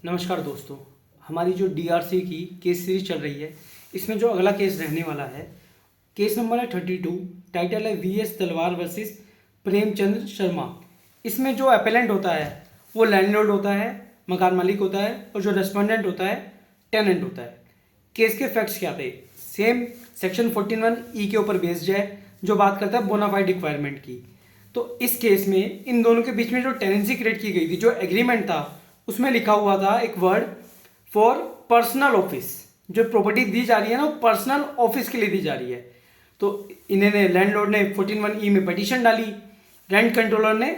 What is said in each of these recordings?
नमस्कार दोस्तों, हमारी जो डीआरसी की केस सीरीज चल रही है, इसमें जो अगला केस रहने वाला है, केस नंबर है 32। टाइटल है वीएस तलवार वर्सेस प्रेमचंद्र शर्मा। इसमें जो अपेलेंट होता है वो लैंडलॉर्ड होता है, मकान मालिक होता है, और जो रेस्पोंडेंट होता है टेनेंट होता है। केस के फैक्ट्स क्या थे? सेम सेक्शन 14(1) के ऊपर बेस्ड है, जो बात करता है बोनाफाइड रिक्वायरमेंट की। तो इस केस में इन दोनों के बीच में जो टेनेंसी क्रिएट की गई थी, जो एग्रीमेंट था, उसमें लिखा हुआ था एक वर्ड फॉर पर्सनल ऑफिस। जो प्रॉपर्टी दी जा रही है ना, वो पर्सनल ऑफिस के लिए दी जा रही है। तो इन्होंने लैंडलॉर्ड ने 14(1) में पिटीशन डाली। रेंट कंट्रोलर ने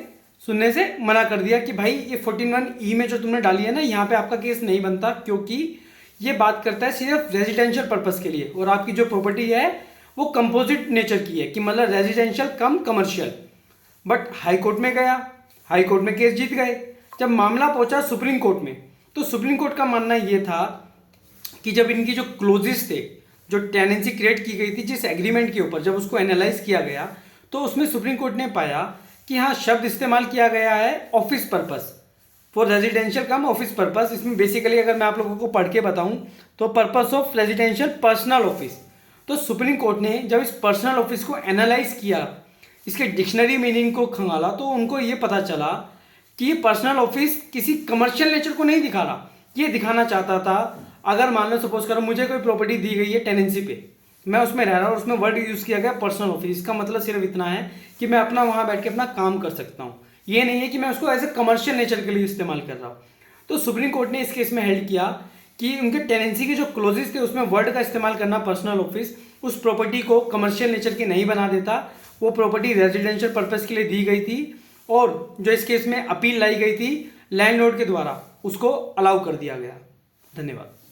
सुनने से मना कर दिया कि भाई ये 14(1) में जो तुमने डाली है ना, यहाँ पे आपका केस नहीं बनता, क्योंकि ये बात करता है सिर्फ रेजिडेंशियल पर्पस के लिए, और आपकी जो प्रॉपर्टी है वो कंपोजिट नेचर की है, कि मतलब residential come commercial. But high court में गया, हाई कोर्ट में केस जीत गए। जब मामला पहुंचा सुप्रीम कोर्ट में, तो सुप्रीम कोर्ट का मानना यह था कि जब इनकी जो क्लोजेस थे, जो टेनेंसी क्रिएट की गई थी जिस एग्रीमेंट के ऊपर, जब उसको एनालाइज किया गया, तो उसमें सुप्रीम कोर्ट ने पाया कि हाँ, शब्द इस्तेमाल किया गया है office purpose, for residential come office purpose. इसमें बेसिकली अगर मैं आप लोगों को पढ़ के बताऊं तो purpose of residential personal office. तो सुप्रीम कोर्ट ने जब इस पर्सनल ऑफिस को एनालाइज किया, इसके डिक्शनरी मीनिंग को खंगाला, तो उनको ये पता चला कि ये पर्सनल ऑफिस किसी कमर्शियल नेचर को नहीं दिखा रहा। ये दिखाना चाहता था, अगर मान लो सपोज करो मुझे कोई प्रॉपर्टी दी गई है टेनेंसी पे, मैं उसमें रह रहा हूँ और उसमें वर्ड यूज़ किया गया पर्सनल ऑफिस। इसका मतलब सिर्फ इतना है कि मैं अपना वहाँ बैठ के अपना काम कर सकता हूँ, ये नहीं है कि मैं उसको एज ए कमर्शियल नेचर के लिए इस्तेमाल कर रहा हूँ। तो सुप्रीम कोर्ट ने इस केस में हेल्ड किया कि उनके टेनेंसी के जो क्लोजेस थे उसमें वर्ड का इस्तेमाल करना पर्सनल ऑफिस उस प्रॉपर्टी को कमर्शियल नेचर की नहीं बना देता। वो प्रॉपर्टी रेजिडेंशियल पर्पस के लिए दी गई थी, और जो इस केस में अपील लाई गई थी लैंडलॉर्ड के द्वारा, उसको अलाउ कर दिया गया। धन्यवाद।